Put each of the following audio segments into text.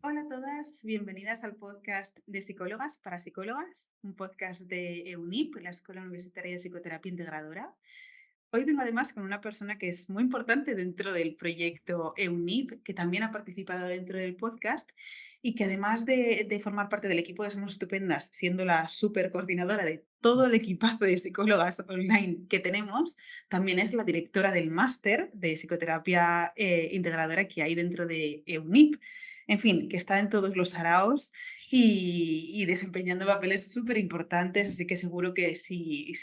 Hola a todas, bienvenidas al podcast de Psicólogas para Psicólogas, un podcast de EUNIP, la Escuela Universitaria de Psicoterapia Integradora. Hoy vengo además con una persona que es muy importante dentro del proyecto EUNIP, que también ha participado dentro del podcast y que además de formar parte del equipo de Somos Estupendas, siendo la super coordinadora de todo el equipazo de psicólogas online que tenemos, también es la directora del máster de psicoterapia integradora que hay dentro de EUNIP. En fin, que está en todos los saraos y desempeñando papeles súper importantes, así que seguro que si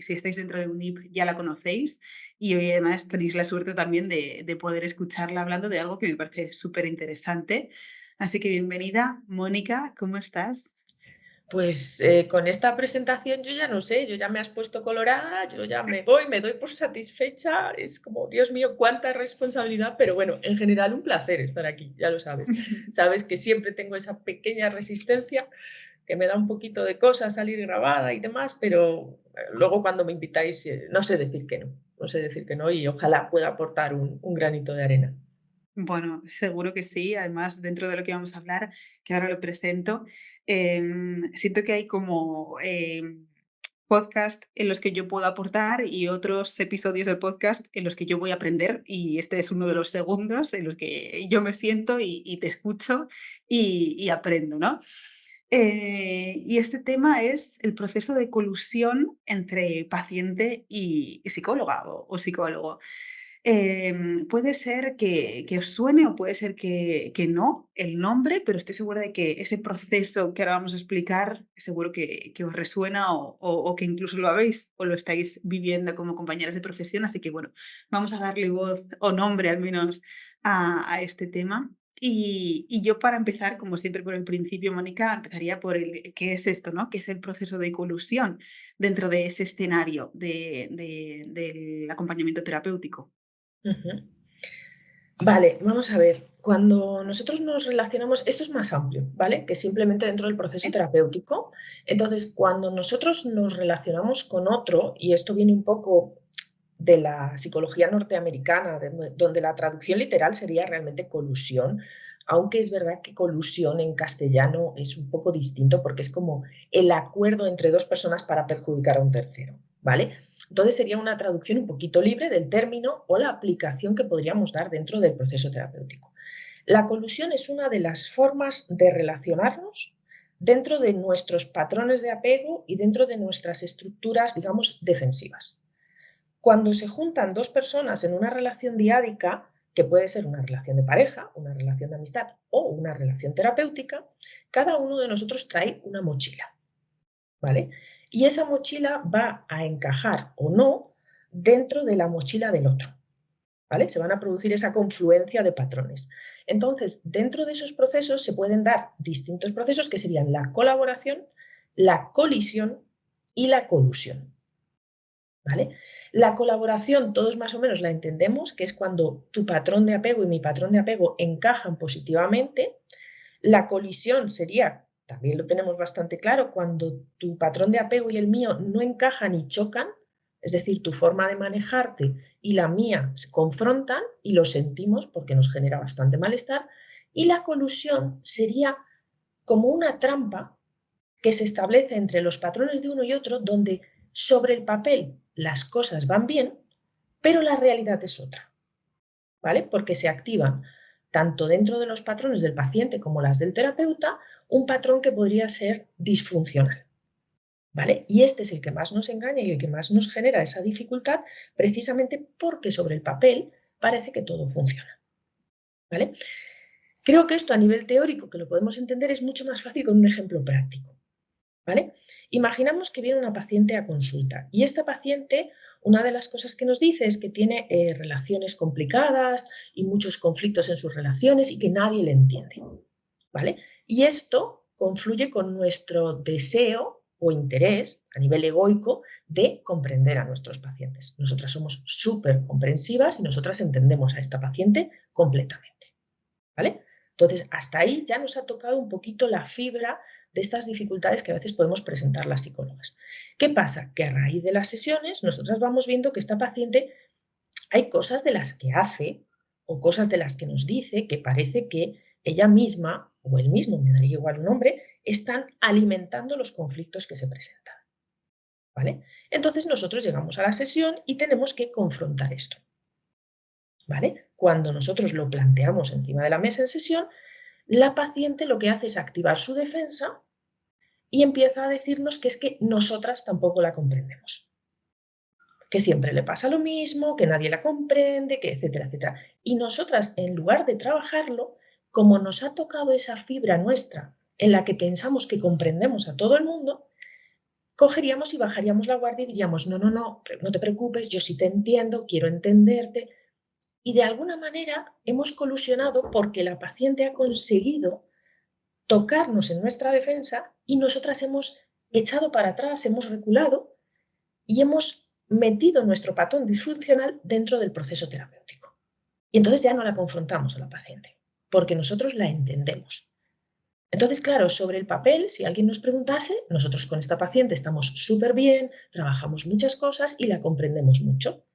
estáis dentro de UNIP ya la conocéis y hoy además tenéis la suerte también de poder escucharla hablando de algo que me parece súper interesante. Así que bienvenida, Mónica, ¿cómo estás? Pues con esta presentación yo ya no sé, yo ya me has puesto colorada, yo ya me doy por satisfecha, es como, Dios mío, cuánta responsabilidad, pero bueno, en general un placer estar aquí, ya lo sabes. Sabes que siempre tengo esa pequeña resistencia que me da un poquito de cosa salir grabada y demás, pero luego cuando me invitáis no sé decir que no, no sé decir que no y ojalá pueda aportar un granito de arena. Bueno, seguro que sí. Además, dentro de lo que vamos a hablar, que ahora lo presento, siento que hay como podcast en los que yo puedo aportar y otros episodios del podcast en los que yo voy a aprender. Y este es uno de los segundos en los que yo me siento y te escucho y aprendo, ¿no? Y este tema es el proceso de colusión entre paciente y psicóloga o psicólogo. Puede ser que os suene o puede ser que no el nombre, pero estoy segura de que ese proceso que ahora vamos a explicar, seguro que os resuena o que incluso lo habéis o lo estáis viviendo como compañeras de profesión. Así que bueno, vamos a darle voz o nombre al menos a este tema. Y yo para empezar, como siempre por el principio, Mónica, empezaría por qué es esto, ¿no? ¿Qué es el proceso de colusión dentro de ese escenario del acompañamiento terapéutico? Ujú. Vale, vamos a ver. Cuando nosotros nos relacionamos, esto es más amplio, ¿vale? Que simplemente dentro del proceso ¿Eh? terapéutico. Entonces, cuando nosotros nos relacionamos con otro, y esto viene un poco de la psicología norteamericana, donde la traducción literal sería realmente colusión, aunque es verdad que colusión en castellano es un poco distinto porque es como el acuerdo entre dos personas para perjudicar a un tercero, ¿vale? Entonces sería una traducción un poquito libre del término o la aplicación que podríamos dar dentro del proceso terapéutico. La colusión es una de las formas de relacionarnos dentro de nuestros patrones de apego y dentro de nuestras estructuras, digamos, defensivas. Cuando se juntan dos personas en una relación diádica, que puede ser una relación de pareja, una relación de amistad o una relación terapéutica, cada uno de nosotros trae una mochila, ¿vale? Y esa mochila va a encajar o no dentro de la mochila del otro, ¿vale? Se van a producir esa confluencia de patrones. Entonces, dentro de esos procesos se pueden dar distintos procesos que serían la colaboración, la colisión y la colusión. ¿Vale? La colaboración, todos más o menos la entendemos, que es cuando tu patrón de apego y mi patrón de apego encajan positivamente. La colisión sería, también lo tenemos bastante claro, cuando tu patrón de apego y el mío no encajan y chocan, es decir, tu forma de manejarte y la mía se confrontan y lo sentimos porque nos genera bastante malestar. Y la colusión sería como una trampa que se establece entre los patrones de uno y otro, donde sobre el papel las cosas van bien, pero la realidad es otra, ¿vale? Porque se activan tanto dentro de los patrones del paciente como las del terapeuta, un patrón que podría ser disfuncional, ¿vale? Y este es el que más nos engaña y el que más nos genera esa dificultad, precisamente porque sobre el papel parece que todo funciona, ¿vale? Creo que esto a nivel teórico, que lo podemos entender, es mucho más fácil con un ejemplo práctico. ¿Vale? Imaginamos que viene una paciente a consulta y esta paciente, una de las cosas que nos dice es que tiene relaciones complicadas y muchos conflictos en sus relaciones y que nadie le entiende, ¿vale? Y esto confluye con nuestro deseo o interés a nivel egoico de comprender a nuestros pacientes. Nosotras somos súper comprensivas y nosotras entendemos a esta paciente completamente. ¿Vale? Entonces, hasta ahí ya nos ha tocado un poquito la fibra de estas dificultades que a veces podemos presentar las psicólogas. ¿Qué pasa? Que a raíz de las sesiones nosotras vamos viendo que esta paciente hay cosas de las que hace o cosas de las que nos dice que parece que ella misma o el mismo, me daría igual un hombre, están alimentando los conflictos que se presentan. ¿Vale? Entonces nosotros llegamos a la sesión y tenemos que confrontar esto. ¿Vale? Cuando nosotros lo planteamos encima de la mesa en sesión, la paciente lo que hace es activar su defensa y empieza a decirnos que es que nosotras tampoco la comprendemos. Que siempre le pasa lo mismo, que nadie la comprende, que etcétera, etcétera. Y nosotras, en lugar de trabajarlo, como nos ha tocado esa fibra nuestra en la que pensamos que comprendemos a todo el mundo, cogeríamos y bajaríamos la guardia y diríamos, no, no, no, no te preocupes, yo sí te entiendo, quiero entenderte. Y de alguna manera hemos colusionado porque la paciente ha conseguido tocarnos en nuestra defensa y nosotras hemos echado para atrás, hemos reculado y hemos metido nuestro patrón disfuncional dentro del proceso terapéutico. Y entonces ya no la confrontamos a la paciente, porque nosotros la entendemos. Entonces, claro, sobre el papel, si alguien nos preguntase, nosotros con esta paciente estamos súper bien, trabajamos muchas cosas y la comprendemos mucho.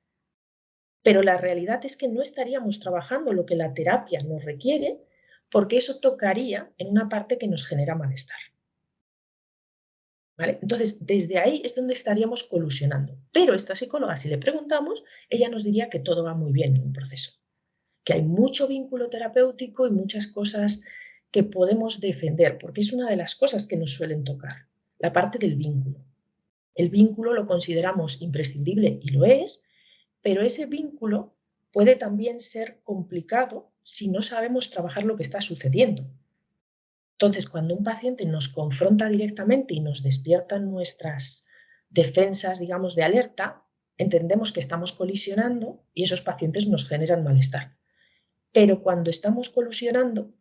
Pero la realidad es que no estaríamos trabajando lo que la terapia nos requiere porque eso tocaría en una parte que nos genera malestar. ¿Vale? Entonces, desde ahí es donde estaríamos colusionando. Pero esta psicóloga, si le preguntamos, ella nos diría que todo va muy bien en el proceso, que hay mucho vínculo terapéutico y muchas cosas que podemos defender, porque es una de las cosas que nos suelen tocar, la parte del vínculo. El vínculo lo consideramos imprescindible y lo es, pero ese vínculo puede también ser complicado si no sabemos trabajar lo que está sucediendo. Entonces, cuando un paciente nos confronta directamente y nos despiertan nuestras defensas, digamos, de alerta, entendemos que estamos colisionando y esos pacientes nos generan malestar. Pero cuando estamos colisionando,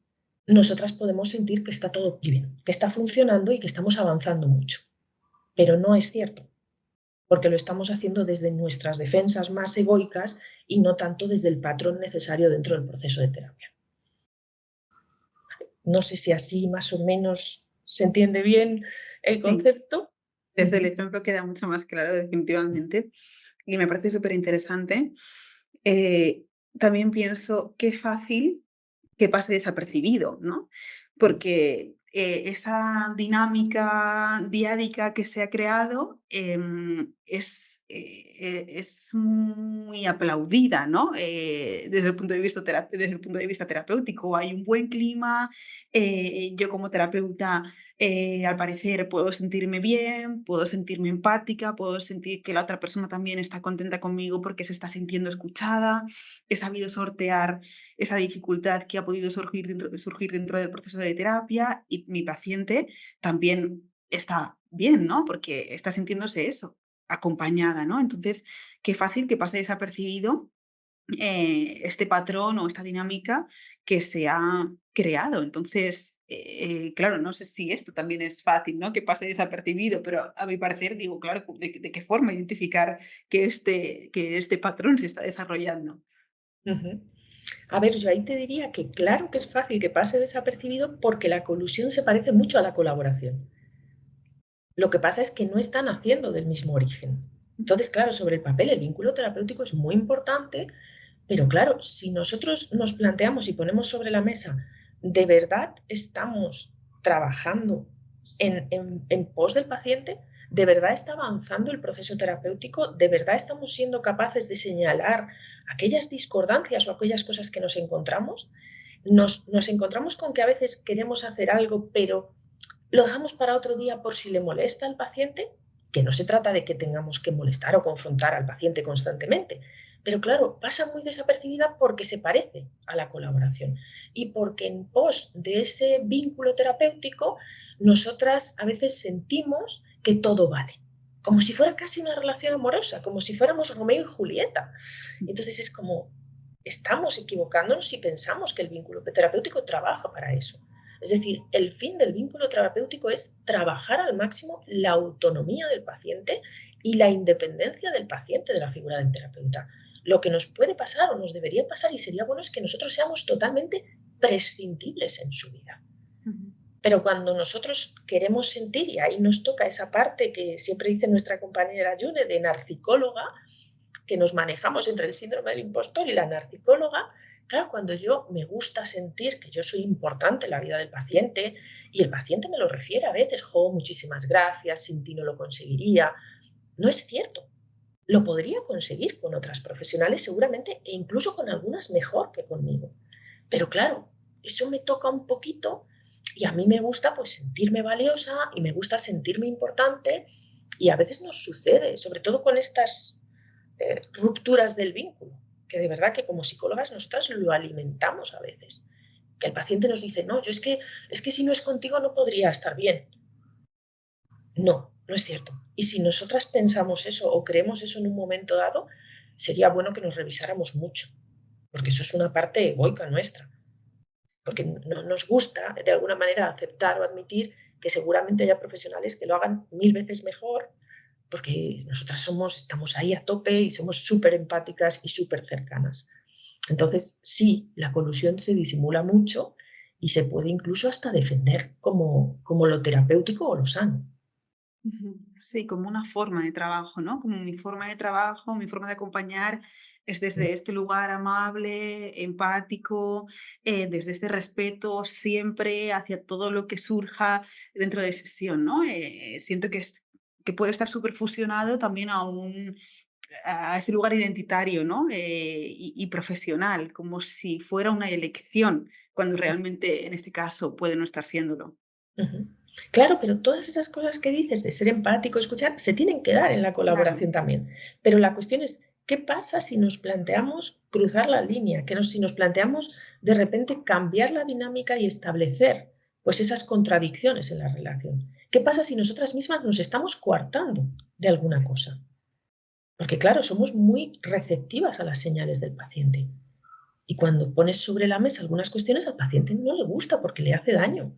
nosotras podemos sentir que está todo bien, que está funcionando y que estamos avanzando mucho. Pero no es cierto, porque lo estamos haciendo desde nuestras defensas más egoicas y no tanto desde el patrón necesario dentro del proceso de terapia. No sé si así más o menos se entiende bien el Sí, concepto. desde el ejemplo queda mucho más claro, definitivamente, y me parece súper interesante. También pienso qué fácil que pase desapercibido, ¿no? Porque esa dinámica diádica que se ha creado es muy aplaudida, ¿no? Desde el punto de vista desde el punto de vista terapéutico hay un buen clima. Yo como terapeuta, al parecer, puedo sentirme bien, puedo sentirme empática, puedo sentir que la otra persona también está contenta conmigo porque se está sintiendo escuchada. He sabido sortear esa dificultad que ha podido surgir dentro del proceso de terapia, y mi paciente también está bien, ¿no? Porque está sintiéndose eso, acompañada, ¿no? Entonces, qué fácil que pase desapercibido este patrón o esta dinámica que se ha creado. Entonces, claro, no sé si esto también es fácil, ¿no? Que pase desapercibido, pero a mi parecer digo, claro, ¿de qué forma identificar que este patrón se está desarrollando? Uh-huh. A ver, yo ahí te diría que claro que es fácil que pase desapercibido porque la colusión se parece mucho a la colaboración. Lo que pasa es que no están haciendo del mismo origen. Entonces, claro, sobre el papel el vínculo terapéutico es muy importante, pero claro, si nosotros nos planteamos y ponemos sobre la mesa, ¿de verdad estamos trabajando en pos del paciente? ¿De verdad está avanzando el proceso terapéutico? ¿De verdad estamos siendo capaces de señalar aquellas discordancias o aquellas cosas que nos encontramos? Nos encontramos con que a veces queremos hacer algo, pero lo dejamos para otro día por si le molesta al paciente, que no se trata de que tengamos que molestar o confrontar al paciente constantemente, pero claro, pasa muy desapercibida porque se parece a la colaboración y porque en pos de ese vínculo terapéutico nosotras a veces sentimos que todo vale, como si fuera casi una relación amorosa, como si fuéramos Romeo y Julieta. Entonces es como, estamos equivocándonos si pensamos que el vínculo terapéutico trabaja para eso. Es decir, el fin del vínculo terapéutico es trabajar al máximo la autonomía del paciente y la independencia del paciente de la figura del terapeuta. Lo que nos puede pasar o nos debería pasar y sería bueno es que nosotros seamos totalmente prescindibles en su vida. Ujú. Pero cuando nosotros queremos sentir, y ahí nos toca esa parte que siempre dice nuestra compañera June de narcicóloga, que nos manejamos entre el síndrome del impostor y la narcicóloga, claro, cuando yo me gusta sentir que yo soy importante en la vida del paciente y el paciente me lo refiere a veces, jo, muchísimas gracias, sin ti no lo conseguiría, no es cierto. Lo podría conseguir con otras profesionales seguramente e incluso con algunas mejor que conmigo. Pero claro, eso me toca un poquito y a mí me gusta pues sentirme valiosa y me gusta sentirme importante y a veces nos sucede, sobre todo con estas rupturas del vínculo, que de verdad que como psicólogas nosotras lo alimentamos a veces. Que el paciente nos dice, no, yo es que si no es contigo no podría estar bien. No, no es cierto. Y si nosotras pensamos eso o creemos eso en un momento dado, sería bueno que nos revisáramos mucho, porque eso es una parte egoica nuestra, porque no nos gusta de alguna manera aceptar o admitir que seguramente haya profesionales que lo hagan 1000 veces mejor, porque nosotras estamos ahí a tope y somos súper empáticas y súper cercanas. Entonces, sí, la colusión se disimula mucho y se puede incluso hasta defender como lo terapéutico o lo sano. Ujú. Sí, como una forma de trabajo, ¿no? Como mi forma de trabajo, mi forma de acompañar es desde este lugar amable, empático, desde este respeto siempre hacia todo lo que surja dentro de sesión, ¿no? Siento que puede estar súper fusionado también a ese lugar identitario, ¿no? Y profesional, como si fuera una elección, cuando realmente en este caso puede no estar siéndolo. Ujú. Claro, pero todas esas cosas que dices de ser empático, escuchar, se tienen que dar en la Claro. colaboración también. Pero la cuestión es, ¿qué pasa si nos planteamos cruzar la línea? Si nos planteamos de repente cambiar la dinámica y establecer pues esas contradicciones en la relación? ¿Qué pasa si nosotras mismas nos estamos coartando de alguna cosa? Porque claro, somos muy receptivas a las señales del paciente. Y cuando pones sobre la mesa algunas cuestiones, al paciente no le gusta porque le hace daño.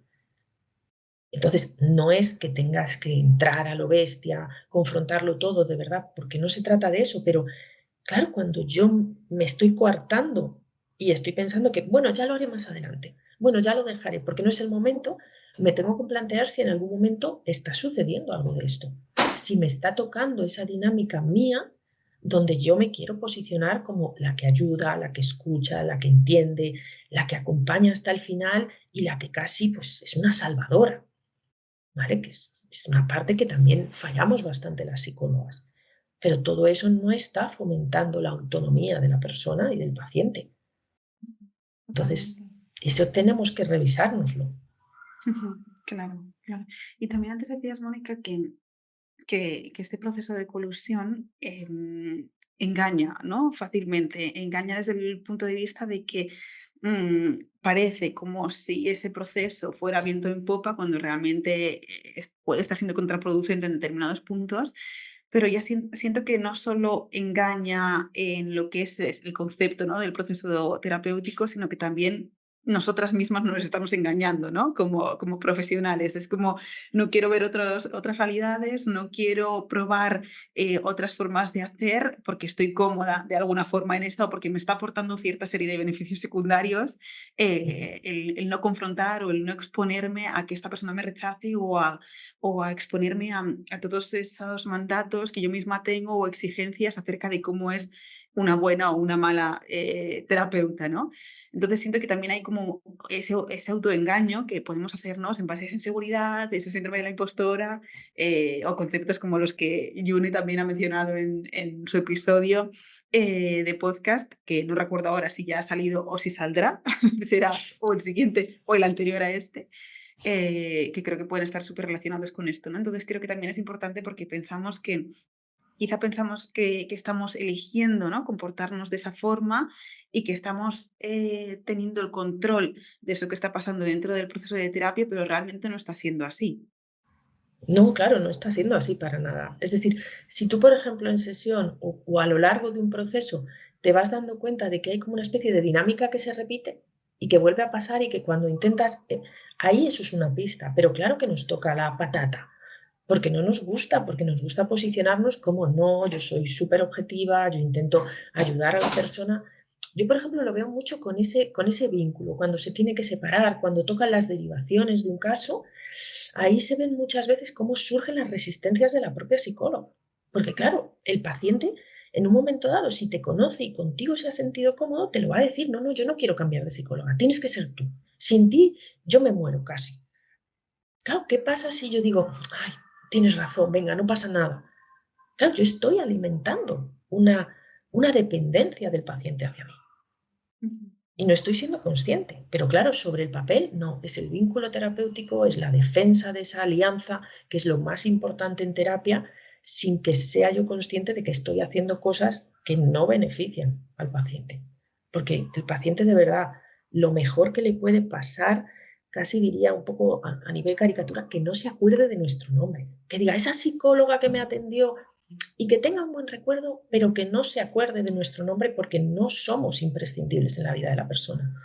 Entonces, no es que tengas que entrar a lo bestia, confrontarlo todo de verdad, porque no se trata de eso, pero claro, cuando yo me estoy coartando y estoy pensando que, bueno, ya lo haré más adelante, bueno, ya lo dejaré, porque no es el momento, me tengo que plantear si en algún momento está sucediendo algo de esto, si me está tocando esa dinámica mía donde yo me quiero posicionar como la que ayuda, la que escucha, la que entiende, la que acompaña hasta el final y la que casi pues es una salvadora. ¿Vale? Que es una parte que también fallamos bastante las psicólogas. Pero todo eso no está fomentando la autonomía de la persona y del paciente. Totalmente. Entonces, eso tenemos que revisárnoslo. Ujú. Claro, claro. Y también antes decías, Mónica, que este proceso de colusión engaña, ¿no? Fácilmente. Engaña desde el punto de vista de que parece como si ese proceso fuera viento en popa cuando realmente puede estar siendo contraproducente en determinados puntos. Pero ya siento que no solo engaña en lo que es el concepto, ¿no? Del proceso terapéutico, sino que también nosotras mismas nos estamos engañando, ¿no? Como profesionales. Es como, no quiero ver otras realidades, no quiero probar otras formas de hacer porque estoy cómoda de alguna forma en esta o porque me está aportando cierta serie de beneficios secundarios. El no confrontar o el no exponerme a que esta persona me rechace o a exponerme a todos esos mandatos que yo misma tengo o exigencias acerca de cómo es una buena o una mala terapeuta, ¿no? Entonces siento que también hay como ese autoengaño que podemos hacernos en base a esa inseguridad, ese síndrome de la impostora, o conceptos como los que Yune también ha mencionado en su episodio de podcast, que no recuerdo ahora si ya ha salido o si saldrá, será o el siguiente o el anterior a este, que creo que pueden estar súper relacionados con esto, ¿no? Entonces creo que también es importante porque quizá pensamos que estamos eligiendo, ¿no? Comportarnos de esa forma y que estamos teniendo el control de eso que está pasando dentro del proceso de terapia, pero realmente no está siendo así. No, claro, no está siendo así para nada. Es decir, si tú, por ejemplo, en sesión o a lo largo de un proceso te vas dando cuenta de que hay como una especie de dinámica que se repite y que vuelve a pasar y que cuando intentas, ahí eso es una pista, pero claro que nos toca la patata, porque no nos gusta, porque nos gusta posicionarnos como no, yo soy súper objetiva, yo intento ayudar a la persona. Yo, por ejemplo, lo veo mucho con ese vínculo, cuando se tiene que separar, cuando tocan las derivaciones de un caso, ahí se ven muchas veces cómo surgen las resistencias de la propia psicóloga. Porque claro, el paciente En un momento dado, si te conoce y contigo se ha sentido cómodo, te lo va a decir, no, no, yo no quiero cambiar de psicóloga, tienes que ser tú. Sin ti, yo me muero casi. Claro, ¿qué pasa si yo digo, ay, tienes razón, venga, no pasa nada? Claro, yo estoy alimentando una dependencia del paciente hacia mí. Ujú. Y no estoy siendo consciente, pero claro, sobre el papel no, es el vínculo terapéutico, es la defensa de esa alianza, que es lo más importante en terapia, sin que sea yo consciente de que estoy haciendo cosas que no benefician al paciente. Porque el paciente de verdad, lo mejor que le puede pasar, casi diría un poco a nivel caricatura, que no se acuerde de nuestro nombre, que diga, esa psicóloga que me atendió y que tenga un buen recuerdo, pero que no se acuerde de nuestro nombre porque no somos imprescindibles en la vida de la persona.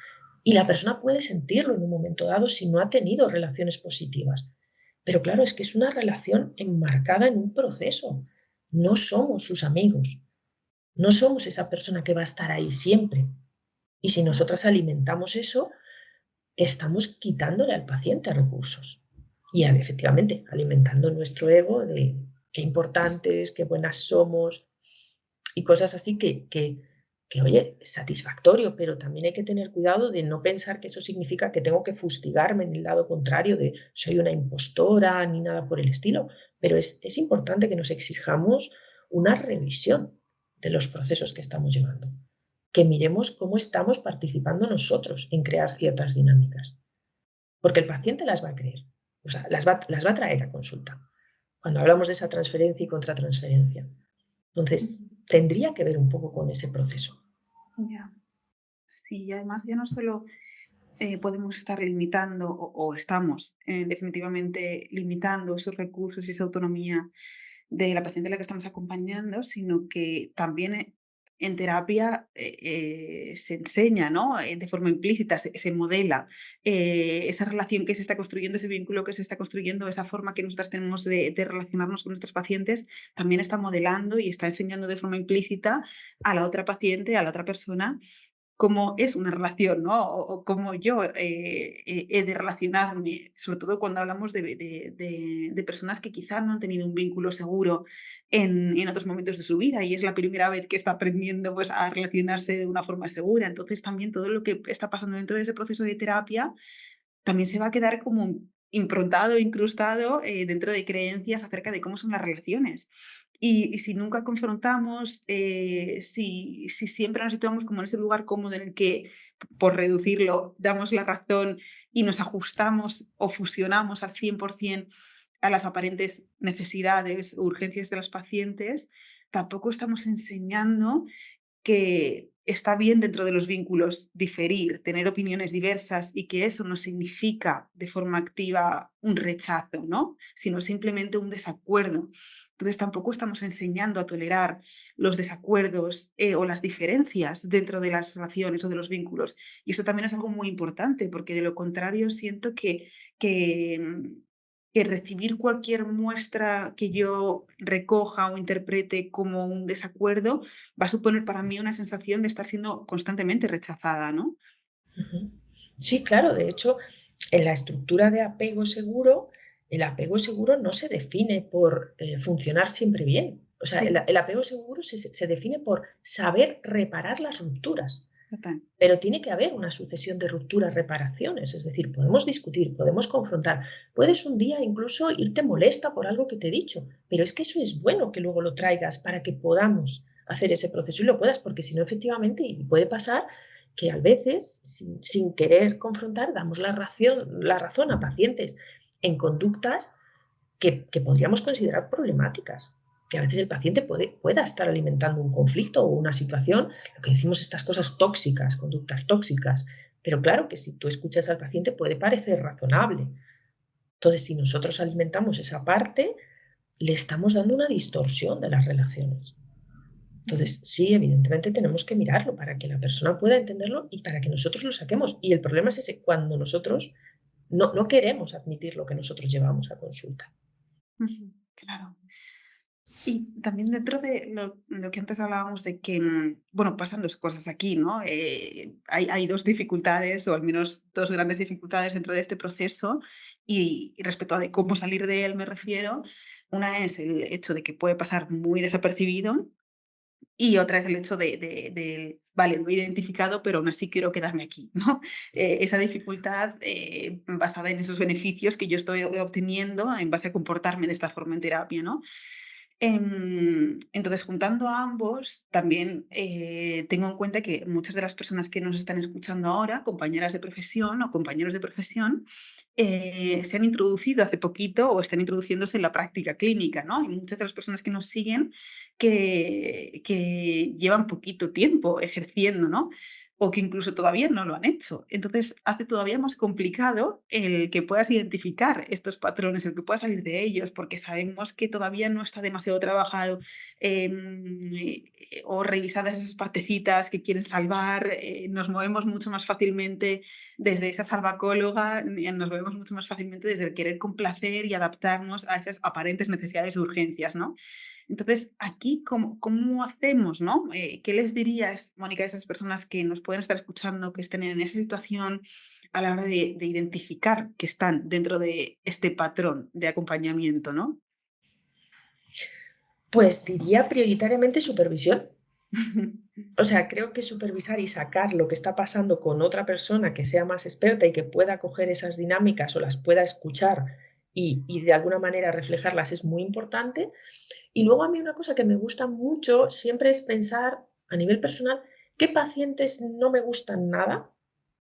Y la persona puede sentirlo en un momento dado si no ha tenido relaciones positivas. Pero claro, es que es una relación enmarcada en un proceso. No somos sus amigos, no somos esa persona que va a estar ahí siempre. Y si nosotras alimentamos eso, estamos quitándole al paciente recursos. Y efectivamente, alimentando nuestro ego de qué importantes, qué buenas somos, y cosas así que, oye, es satisfactorio, pero también hay que tener cuidado de no pensar que eso significa que tengo que fustigarme en el lado contrario de soy una impostora ni nada por el estilo, pero es importante que nos exijamos una revisión de los procesos que estamos llevando, que miremos cómo estamos participando nosotros en crear ciertas dinámicas, porque el paciente las va a creer, o sea, las va a traer a consulta, cuando hablamos de esa transferencia y contratransferencia. Entonces, Ujú. tendría que ver un poco con ese proceso. Ya. Sí, y además ya no solo podemos estar limitando o estamos definitivamente limitando esos recursos y esa autonomía de la paciente a la que estamos acompañando, sino que también en terapia se enseña, ¿no? De forma implícita, se modela esa relación que se está construyendo, ese vínculo que se está construyendo, esa forma que nosotras tenemos de relacionarnos con nuestros pacientes, también está modelando y está enseñando de forma implícita a la otra paciente, a la otra persona, cómo es una relación, ¿no? O cómo yo he de relacionarme, sobre todo cuando hablamos de personas que quizá no han tenido un vínculo seguro en otros momentos de su vida y es la primera vez que está aprendiendo pues, a relacionarse de una forma segura. Entonces también todo lo que está pasando dentro de ese proceso de terapia también se va a quedar como improntado, incrustado dentro de creencias acerca de cómo son las relaciones. Y si nunca confrontamos, si siempre nos situamos como en ese lugar cómodo en el que, por reducirlo, damos la razón y nos ajustamos o fusionamos al 100% a las aparentes necesidades o urgencias de los pacientes, tampoco estamos enseñando que está bien dentro de los vínculos diferir, tener opiniones diversas y que eso no significa de forma activa un rechazo, ¿no? Sino simplemente un desacuerdo. Entonces tampoco estamos enseñando a tolerar los desacuerdos o las diferencias dentro de las relaciones o de los vínculos. Y eso también es algo muy importante porque de lo contrario siento que, mm, que recibir cualquier muestra que yo recoja o interprete como un desacuerdo va a suponer para mí una sensación de estar siendo constantemente rechazada, ¿no? Ujú. Sí, claro, de hecho, en la estructura de apego seguro, el apego seguro no se define por funcionar siempre bien. O sea, el, Sí, el apego seguro se define por saber reparar las rupturas. total. Pero tiene que haber una sucesión de rupturas, reparaciones, es decir, podemos discutir, podemos confrontar, puedes un día incluso irte molesta por algo que te he dicho, pero es que eso es bueno que luego lo traigas para que podamos hacer ese proceso y lo puedas, porque si no, efectivamente, y puede pasar que a veces, sin querer confrontar, damos la razón a pacientes en conductas que podríamos considerar problemáticas, que a veces el paciente pueda estar alimentando un conflicto o una situación, lo que decimos estas cosas tóxicas, conductas tóxicas, pero claro que si tú escuchas al paciente puede parecer razonable. Entonces, si nosotros alimentamos esa parte, le estamos dando una distorsión de las relaciones. Ujú. Entonces, sí, evidentemente tenemos que mirarlo para que la persona pueda entenderlo y para que nosotros lo saquemos. Y el problema es ese, cuando nosotros no queremos admitir lo que nosotros llevamos a consulta. Ujú, claro. Y también dentro de lo que antes hablábamos de que, bueno, pasan 2 cosas aquí, ¿no? Hay 2 dificultades, o al menos 2 grandes dificultades dentro de este proceso, y respecto a de cómo salir de él me refiero. Una es el hecho de que puede pasar muy desapercibido, Y otra es el hecho vale, lo he identificado, pero aún así quiero quedarme aquí, ¿no? Esa dificultad basada en esos beneficios que yo estoy obteniendo en base a comportarme de esta forma en terapia, ¿no? Entonces, juntando a ambos, también tengo en cuenta que muchas de las personas que nos están escuchando ahora, compañeras de profesión o compañeros de profesión, se han introducido hace poquito o están introduciéndose en la práctica clínica, ¿no? Y muchas de las personas que nos siguen que llevan poquito tiempo ejerciendo, ¿no? O que incluso todavía no lo han hecho. Entonces, hace todavía más complicado el que puedas identificar estos patrones, el que puedas salir de ellos, porque sabemos que todavía no está demasiado trabajado o revisadas esas partecitas que quieren salvar. Nos movemos mucho más fácilmente desde esa salvacóloga, nos movemos mucho más fácilmente desde el querer complacer y adaptarnos a esas aparentes necesidades y urgencias, ¿no? Entonces, aquí, ¿cómo hacemos, no? ¿Qué les dirías, Mónica, a esas personas que nos pueden estar escuchando, que estén en esa situación a la hora de identificar que están dentro de este patrón de acompañamiento, no? Pues diría prioritariamente supervisión. O sea, creo que supervisar y sacar lo que está pasando con otra persona que sea más experta y que pueda coger esas dinámicas o las pueda escuchar y de alguna manera reflejarlas es muy importante. Y luego a mí una cosa que me gusta mucho siempre es pensar a nivel personal qué pacientes no me gustan nada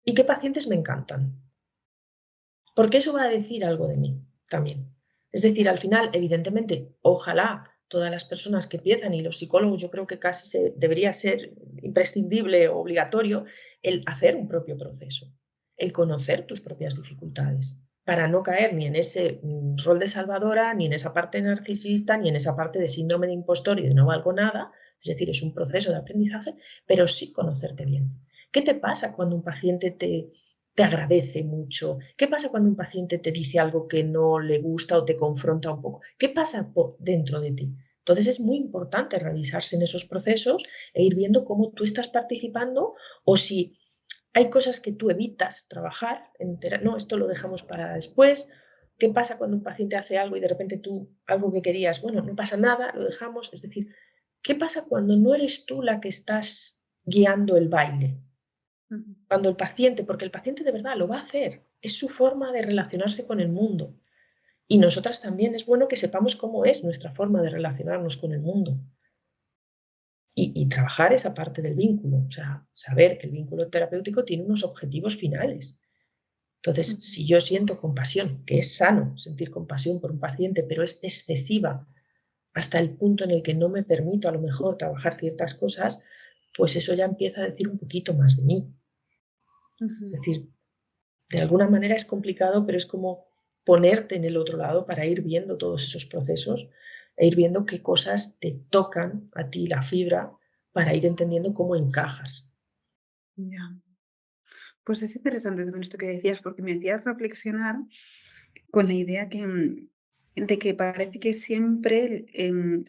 y qué pacientes me encantan. Porque eso va a decir algo de mí también. Es decir, al final, evidentemente, ojalá todas las personas que empiezan y los psicólogos, yo creo que casi debería ser imprescindible o obligatorio el hacer un propio proceso, el conocer tus propias dificultades, para no caer ni en ese rol de salvadora, ni en esa parte narcisista, ni en esa parte de síndrome de impostor y de no valgo nada. Es decir, es un proceso de aprendizaje, pero sí conocerte bien. ¿Qué te pasa cuando un paciente te agradece mucho? ¿Qué pasa cuando un paciente te dice algo que no le gusta o te confronta un poco? ¿Qué pasa dentro de ti? Entonces es muy importante revisarse en esos procesos e ir viendo cómo tú estás participando o si hay cosas que tú evitas trabajar, no, esto lo dejamos para después. ¿Qué pasa cuando un paciente hace algo y de repente tú algo que querías, bueno, no pasa nada, lo dejamos? Es decir, ¿qué pasa cuando no eres tú la que estás guiando el baile? Ujú. Cuando el paciente, porque el paciente de verdad lo va a hacer, es su forma de relacionarse con el mundo. Y nosotras también es bueno que sepamos cómo es nuestra forma de relacionarnos con el mundo. Y trabajar esa parte del vínculo, o sea, saber que el vínculo terapéutico tiene unos objetivos finales. Entonces, Ujú. si yo siento compasión, que es sano sentir compasión por un paciente, pero es excesiva hasta el punto en el que no me permito a lo mejor trabajar ciertas cosas, pues eso ya empieza a decir un poquito más de mí. Es Ujú. decir, de alguna manera es complicado, pero es como ponerte en el otro lado para ir viendo todos esos procesos e ir viendo qué cosas te tocan a ti la fibra para ir entendiendo cómo encajas. Ya. Pues es interesante también esto que decías, porque me hacías reflexionar con la idea de que parece que siempre,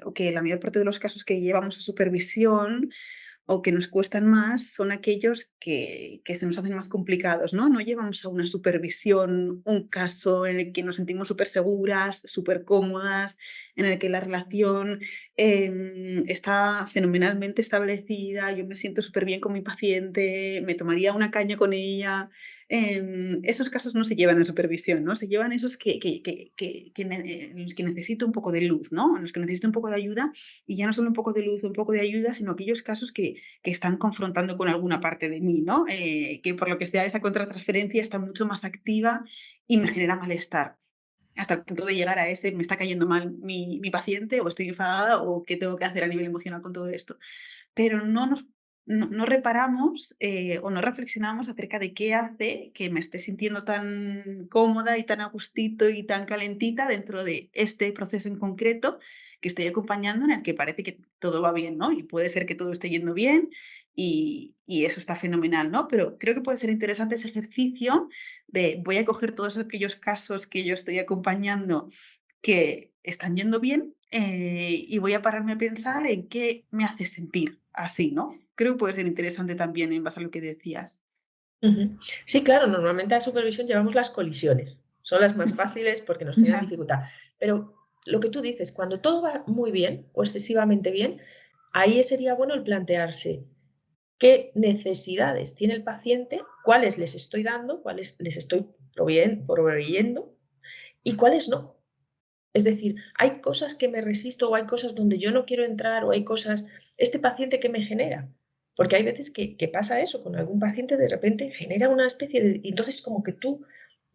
o que la mayor parte de los casos que llevamos a supervisión o que nos cuestan más son aquellos que se nos hacen más complicados, ¿no? No llevamos a una supervisión un caso en el que nos sentimos súper seguras, súper cómodas, en el que la relación está fenomenalmente establecida, yo me siento súper bien con mi paciente, me tomaría una caña con ella. Esos casos no se llevan en supervisión, ¿no? Se llevan esos en los que necesito un poco de luz, ¿no? En los que necesito un poco de ayuda y ya no solo un poco de luz o un poco de ayuda, sino aquellos casos que están confrontando con alguna parte de mí, ¿no? Que por lo que sea esa contratransferencia está mucho más activa y me genera malestar. Hasta el punto de llegar a ese, me está cayendo mal mi paciente o estoy enfadada o qué tengo que hacer a nivel emocional con todo esto. Pero no reparamos o no reflexionamos acerca de qué hace que me esté sintiendo tan cómoda y tan a gustito y tan calentita dentro de este proceso en concreto que estoy acompañando, en el que parece que todo va bien, ¿no? Y puede ser que todo esté yendo bien y eso está fenomenal, ¿no? Pero creo que puede ser interesante ese ejercicio de voy a coger todos aquellos casos que yo estoy acompañando que están yendo bien, y voy a pararme a pensar en qué me hace sentir así, ¿no? Creo que puede ser interesante también en base a lo que decías. Ujú. Sí, claro, normalmente a supervisión llevamos las colisiones. Son las más fáciles porque nos generan Ya. dificultad. Pero lo que tú dices, cuando todo va muy bien o excesivamente bien, ahí sería bueno el plantearse qué necesidades tiene el paciente, cuáles les estoy dando, cuáles les estoy proveyendo y cuáles no. Es decir, hay cosas que me resisto o hay cosas donde yo no quiero entrar o hay cosas, este paciente que me genera. Porque hay veces que pasa eso, con algún paciente de repente genera una especie de... Y entonces como que tú,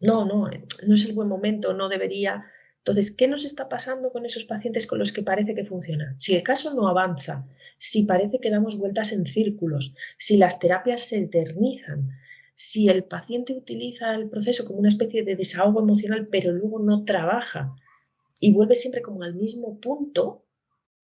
no es el buen momento, no debería. Entonces, ¿qué nos está pasando con esos pacientes con los que parece que funciona? Si el caso no avanza, si parece que damos vueltas en círculos, si las terapias se eternizan, si el paciente utiliza el proceso como una especie de desahogo emocional, pero luego no trabaja y vuelve siempre como al mismo punto,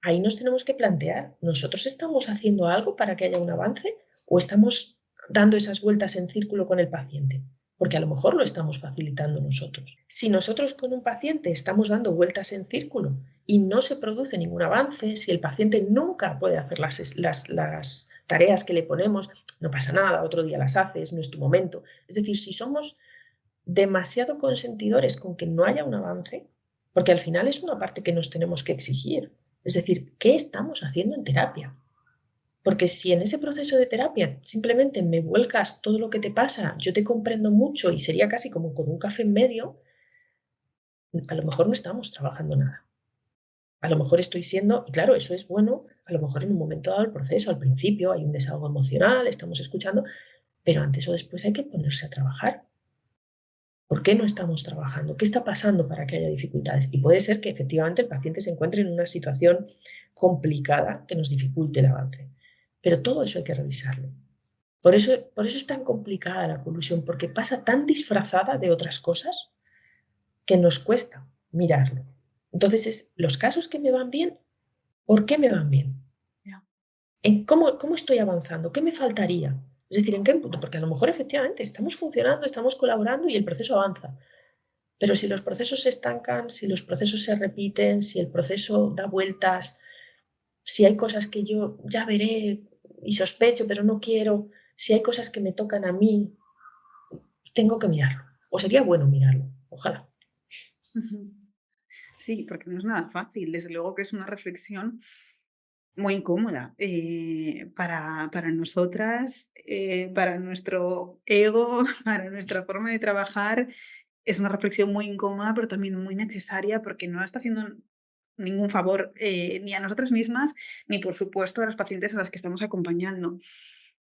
ahí nos tenemos que plantear, ¿nosotros estamos haciendo algo para que haya un avance o estamos dando esas vueltas en círculo con el paciente? Porque a lo mejor lo estamos facilitando nosotros. Si nosotros con un paciente estamos dando vueltas en círculo y no se produce ningún avance, si el paciente nunca puede hacer las tareas que le ponemos, no pasa nada, otro día las haces, no es tu momento. Es decir, si somos demasiado consentidores con que no haya un avance, porque al final es una parte que nos tenemos que exigir. Es decir, ¿qué estamos haciendo en terapia? Porque si en ese proceso de terapia simplemente me vuelcas todo lo que te pasa, yo te comprendo mucho y sería casi como con un café en medio, a lo mejor no estamos trabajando nada. A lo mejor estoy siendo, y claro, eso es bueno, a lo mejor en un momento dado del proceso, al principio hay un desahogo emocional, estamos escuchando, pero antes o después hay que ponerse a trabajar. ¿Por qué no estamos trabajando? ¿Qué está pasando para que haya dificultades? Y puede ser que efectivamente el paciente se encuentre en una situación complicada que nos dificulte el avance. Pero todo eso hay que revisarlo. Por eso es tan complicada la colusión, porque pasa tan disfrazada de otras cosas que nos cuesta mirarlo. Entonces, los casos que me van bien, ¿por qué me van bien? Ya. ¿Cómo estoy avanzando? ¿Qué me faltaría? Es decir, ¿en qué punto? Porque a lo mejor efectivamente estamos funcionando, estamos colaborando y el proceso avanza. Pero si los procesos se estancan, si los procesos se repiten, si el proceso da vueltas, si hay cosas que yo ya veré y sospecho, pero no quiero, si hay cosas que me tocan a mí, tengo que mirarlo. O sería bueno mirarlo, ojalá. Ujú. Sí, porque no es nada fácil. Desde luego que es una reflexión muy incómoda para nosotras, para nuestro ego, para nuestra forma de trabajar. Es una reflexión muy incómoda, pero también muy necesaria porque no está haciendo ningún favor ni a nosotras mismas, ni por supuesto a los pacientes a las que estamos acompañando.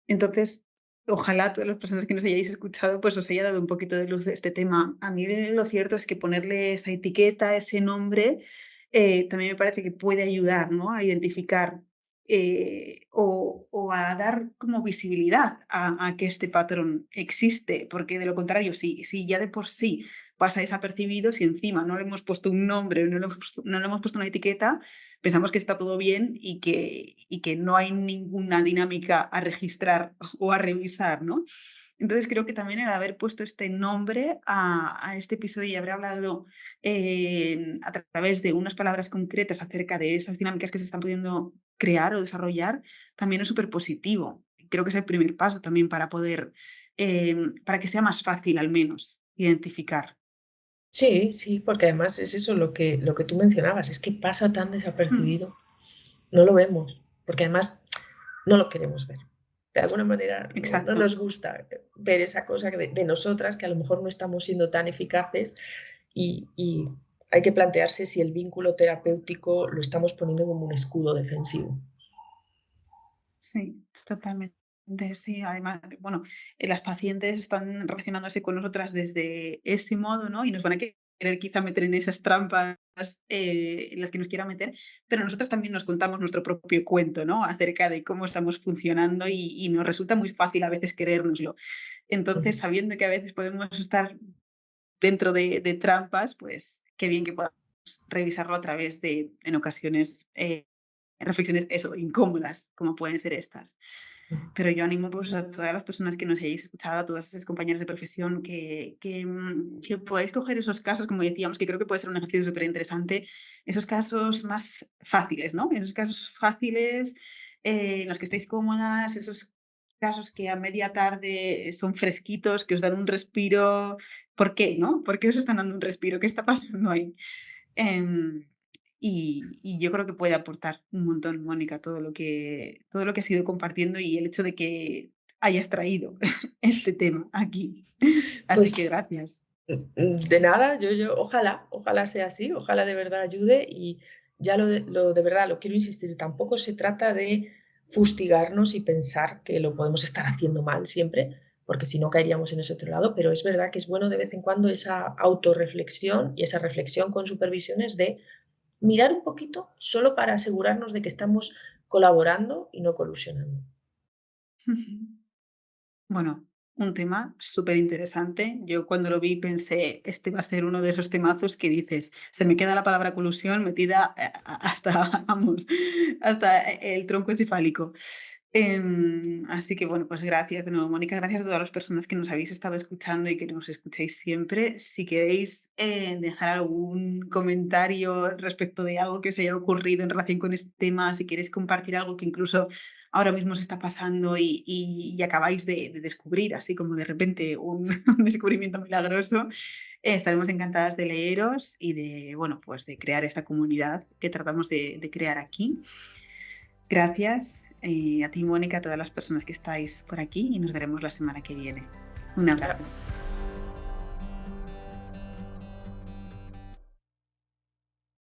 Entonces, ojalá todas las personas que nos hayáis escuchado pues os haya dado un poquito de luz de este tema. A mí lo cierto es que ponerle esa etiqueta, ese nombre, también me parece que puede ayudar, ¿no? A identificar o a dar como visibilidad a que este patrón existe, porque de lo contrario, si ya de por sí pasa desapercibido, si encima no le hemos puesto un nombre, no le hemos puesto una etiqueta, pensamos que está todo bien y que no hay ninguna dinámica a registrar o a revisar, ¿no? Entonces creo que también el haber puesto este nombre a este episodio y haber hablado a través de unas palabras concretas acerca de esas dinámicas que se están pudiendo crear o desarrollar, también es súper positivo. Creo que es el primer paso también para poder, para que sea más fácil al menos identificar. Sí, sí, porque además es eso lo que tú mencionabas, es que pasa tan Mm, desapercibido, no lo vemos, porque además no lo queremos ver. De alguna manera no exacto. nos gusta ver esa cosa de nosotras que a lo mejor no estamos siendo tan eficaces y hay que plantearse si el vínculo terapéutico lo estamos poniendo como un escudo defensivo. Sí, totalmente. Sí, además, bueno, las pacientes están relacionándose con nosotras desde ese modo, ¿no? Y nos van a querer quizá meter en esas trampas en las que nos quieran meter, pero nosotras también nos contamos nuestro propio cuento, ¿no? Acerca de cómo estamos funcionando y nos resulta muy fácil a veces creérnoslo. Entonces, Ujú. sabiendo que a veces podemos estar dentro de trampas, pues qué bien que podamos revisarlo a través de, en ocasiones, reflexiones, eso, incómodas, como pueden ser estas. Pero yo animo pues, a todas las personas que nos hayáis escuchado, a todas esas compañeras de profesión, que podáis coger esos casos, como decíamos, que creo que puede ser un ejercicio súper interesante, esos casos más fáciles, ¿no? Esos casos fáciles en los que estáis cómodas, esos casos que a media tarde son fresquitos, que os dan un respiro. ¿Por qué, no? ¿Por qué os están dando un respiro? ¿Qué está pasando ahí? Em, y yo creo que puede aportar un montón, Mónica, todo lo que has ido compartiendo y el hecho de que hayas traído este tema aquí. Así que Pues gracias. de nada, ojalá sea así, ojalá de verdad ayude y ya lo de verdad, lo quiero insistir, tampoco se trata de fustigarnos y pensar que lo podemos estar haciendo mal siempre, porque si no caeríamos en ese otro lado, pero es verdad que es bueno de vez en cuando esa autorreflexión y esa reflexión con supervisiones de mirar un poquito solo para asegurarnos de que estamos colaborando y no colusionando. Bueno, un tema súper interesante. Yo cuando lo vi pensé, este va a ser uno de esos temazos que dices, se me queda la palabra colusión metida hasta, vamos, hasta el tronco encefálico. Así que bueno, pues gracias de nuevo, Mónica. Gracias a todas las personas que nos habéis estado escuchando y que nos escucháis siempre. Si queréis dejar algún comentario respecto de algo que os haya ocurrido en relación con este tema, si queréis compartir algo que incluso ahora mismo os está pasando y acabáis de descubrir, así como de repente un, un descubrimiento milagroso, estaremos encantadas de leeros y de, bueno, pues de crear esta comunidad que tratamos de crear aquí. Gracias a ti, Mónica, a todas las personas que estáis por aquí y nos veremos la semana que viene. Un Ah, abrazo.